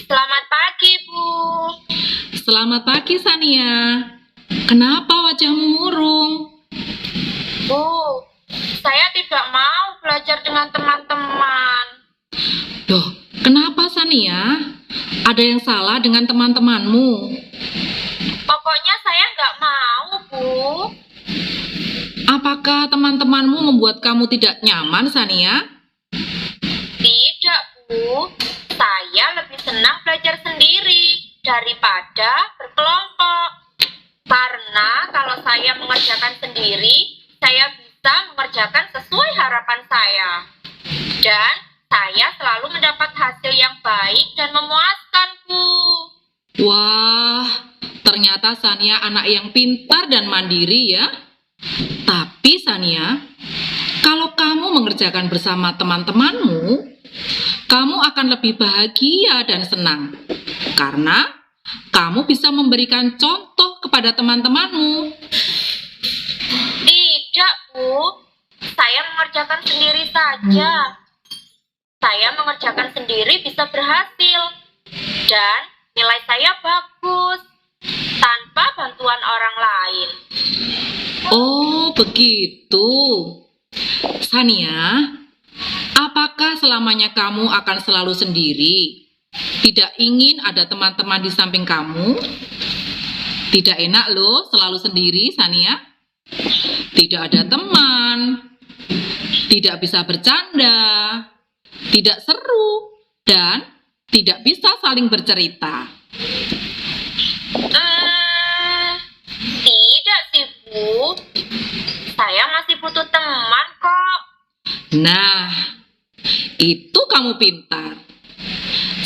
Selamat pagi, Bu. Selamat pagi, Sania. Kenapa wajahmu murung? Bu, saya tidak mau belajar dengan teman-teman. Loh, kenapa, Sania? Ada yang salah dengan teman-temanmu? Pokoknya saya nggak mau, Bu. Apakah teman-temanmu membuat kamu tidak nyaman, Sania? Tidak, Bu. Saya lebih senang belajar sendiri daripada berkelompok. Karena kalau saya mengerjakan sendiri, saya bisa mengerjakan sesuai harapan saya. Dan saya selalu mendapat hasil yang baik dan memuaskan, Bu. Wah, ternyata Sania anak yang pintar dan mandiri ya. Tapi Sania, kalau kamu mengerjakan bersama teman-temanmu, kamu akan lebih bahagia dan senang. Karena kamu bisa memberikan contoh kepada teman-temanmu. Tidak, Bu. Saya mengerjakan sendiri saja. Saya mengerjakan sendiri bisa berhasil. Dan nilai saya bagus. Tanpa bantuan orang lain. Oh, begitu. Sania, apakah selamanya kamu akan selalu sendiri? Tidak ingin ada teman-teman di samping kamu? Tidak enak loh selalu sendiri, Sania. Tidak ada teman, tidak bisa bercanda, tidak seru, dan tidak bisa saling bercerita. Tidak sih, Bu. Saya masih butuh teman kok. Nah, itu kamu pintar.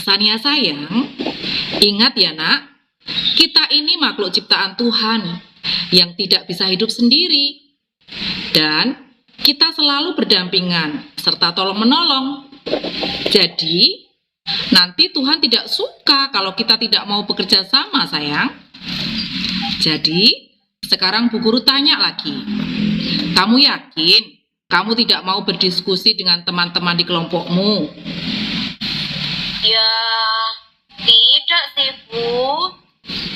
Sania sayang, ingat ya nak, kita ini makhluk ciptaan Tuhan yang tidak bisa hidup sendiri. Dan kita selalu berdampingan serta tolong-menolong. Jadi, nanti Tuhan tidak suka kalau kita tidak mau bekerja sama, sayang. Jadi, sekarang Bu Guru tanya lagi. Kamu yakin kamu tidak mau berdiskusi dengan teman-teman di kelompokmu? Ya, tidak sih, Bu.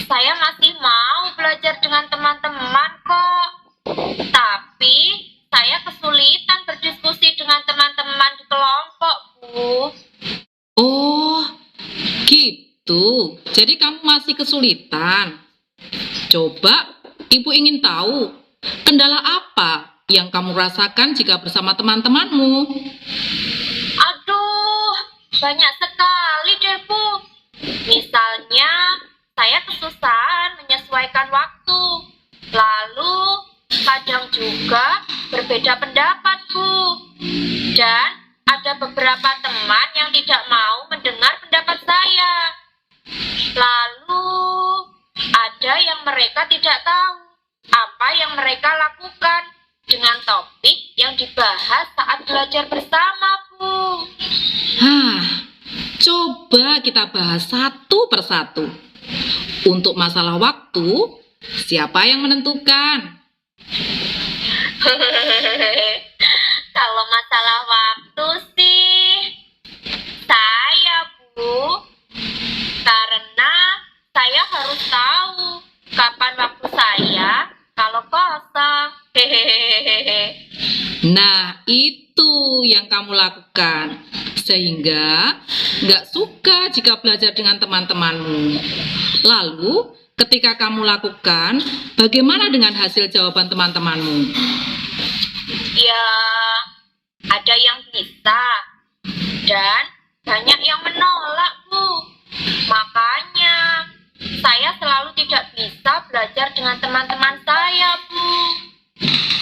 Saya masih mau belajar dengan teman-teman kok. Tapi, saya kesulitan berdiskusi dengan teman-teman di kelompok, Bu. Oh, gitu. Jadi kamu masih kesulitan. Coba Ibu ingin tahu, kendala apa yang kamu rasakan jika bersama teman-temanmu? Aduh, banyak sekali deh, Bu. Misalnya, saya kesusahan menyesuaikan waktu. Lalu, kadang juga berbeda pendapat, Bu. Dan ada beberapa teman yang tidak mau mendengar pendapat saya. Lalu, ada yang mereka tidak tahu apa yang mereka lakukan dengan topik yang dibahas saat belajar bersama, Bu. Coba kita bahas satu persatu. Untuk masalah waktu, siapa yang menentukan? Kalau masalah waktu sih, saya, Bu. Karena saya harus tahu kapan waktu saya kalau kosong. Nah, itu yang kamu lakukan. Sehingga nggak suka jika belajar dengan teman-temanmu. Lalu, ketika kamu lakukan, bagaimana dengan hasil jawaban teman-temanmu? Ya, ada yang bisa. Dan banyak yang menolak, Bu. Makanya, saya selalu tidak bisa belajar dengan teman-teman saya, Bu.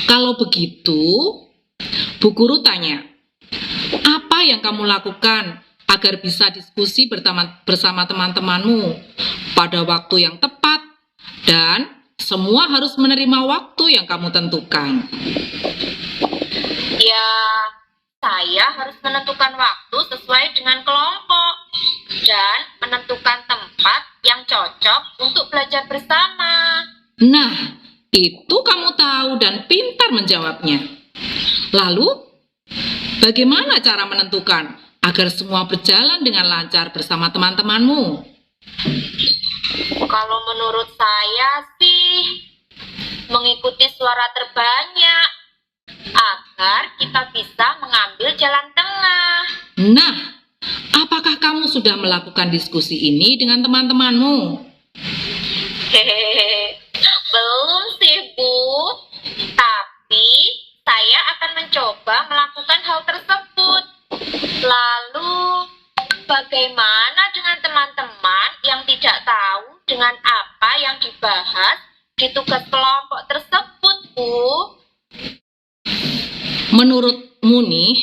Kalau begitu, Bu Guru tanya, apa yang kamu lakukan agar bisa diskusi bersama teman-temanmu pada waktu yang tepat dan semua harus menerima waktu yang kamu tentukan? Ya, saya harus menentukan waktu sesuai dengan kelompok dan menentukan tempat yang cocok untuk belajar bersama. Nah, itu kamu tahu dan pintar menjawabnya. Lalu, bagaimana cara menentukan agar semua berjalan dengan lancar bersama teman-temanmu? Kalau menurut saya sih mengikuti suara terbanyak agar kita bisa mengambil jalan tengah. Nah, apakah kamu sudah melakukan diskusi ini dengan teman-temanmu? Hehehe, belum sih Bu, tapi saya akan mencoba melakukan hal tersebut. Lalu, bagaimana dengan teman-teman yang tidak tahu dengan apa yang dibahas di tugas kelompok tersebut, Bu? Menurutmu nih,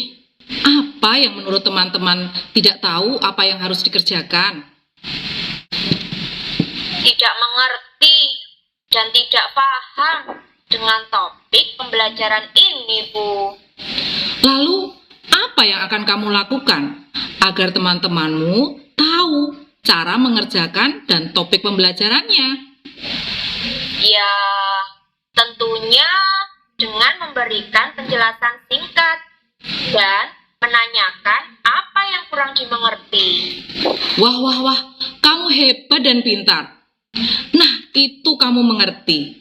apa yang menurut teman-teman tidak tahu apa yang harus dikerjakan? Tidak mengerti dan tidak paham dengan topik pembelajaran ini, Bu. Lalu, apa yang akan kamu lakukan agar teman-temanmu tahu cara mengerjakan dan topik pembelajarannya? Ya, tentunya dengan memberikan penjelasan singkat dan menanyakan apa yang kurang dimengerti. Wah, kamu hebat dan pintar. Nah, itu kamu mengerti.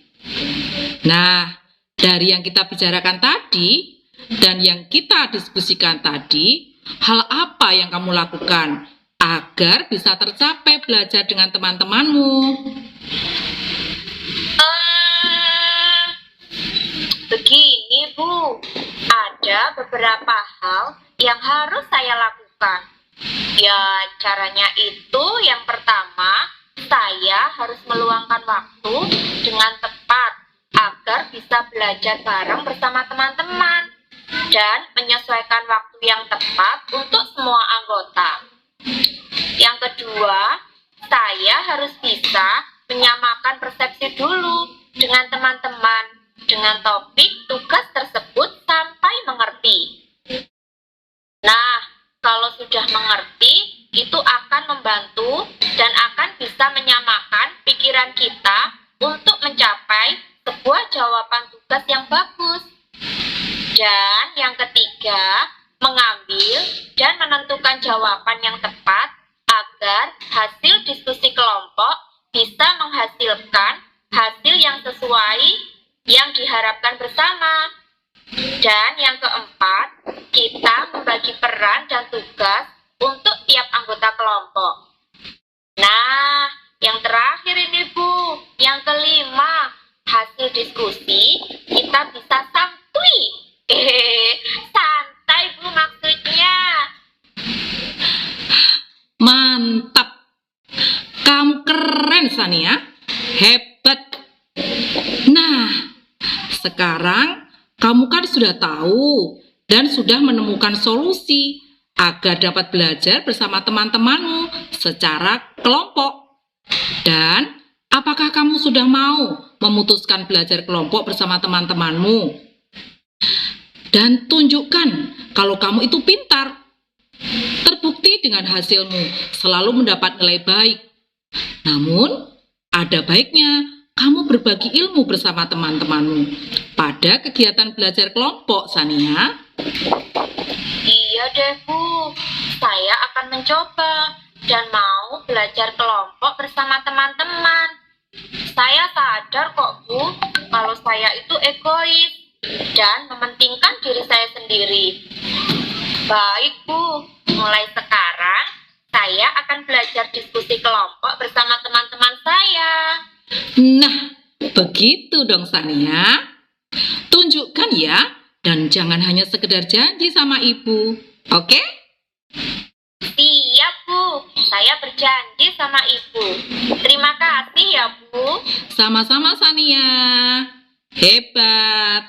Nah, dari yang kita bicarakan tadi dan yang kita diskusikan tadi, hal apa yang kamu lakukan agar bisa tercapai belajar dengan teman-temanmu? Begini, Bu, ada beberapa hal yang harus saya lakukan. Ya, caranya itu yang pertama, saya harus meluangkan waktu dengan tepat agar bisa belajar bareng bersama teman-teman dan menyesuaikan waktu yang tepat untuk semua anggota. Yang kedua, saya harus bisa menyamakan persepsi dulu dengan teman-teman dengan topik tugas tersebut sampai mengerti. Nah, kalau sudah mengerti, itu akan membantu dan akan bisa menyamakan pikiran kita untuk mencapai sebuah jawaban tugas yang bagus. Dan yang ketiga, mengambil dan menentukan jawaban yang tepat agar hasil diskusi kelompok bisa menghasilkan hasil yang sesuai yang diharapkan bersama. Dan yang keempat, kita membagi peran dan tugas untuk tiap anggota kelompok. Nah, yang terakhir ini Bu, yang kelima, hasil diskusi kita bisa santuy. Santai Bu maksudnya. Mantap. Kamu keren, Sania. Hebat. Nah, sekarang kamu kan sudah tahu dan sudah menemukan solusi agar dapat belajar bersama teman-temanmu secara kelompok. Dan apakah kamu sudah mau memutuskan belajar kelompok bersama teman-temanmu? Dan tunjukkan kalau kamu itu pintar. Terbukti dengan hasilmu selalu mendapat nilai baik. Namun, ada baiknya kamu berbagi ilmu bersama teman-temanmu pada kegiatan belajar kelompok, Sania. Iya deh Bu, saya akan mencoba dan mau belajar kelompok bersama teman-teman. Saya sadar kok Bu, kalau saya itu egois dan mementingkan diri saya sendiri. Baik Bu, mulai sekarang saya akan belajar diskusi kelompok bersama teman-teman saya. Nah, begitu dong Sania. Tunjukkan ya, dan jangan hanya sekedar janji sama ibu. Oke? Siap Bu, saya berjanji sama Ibu. Terima kasih ya Bu. Sama-sama Sania. Hebat.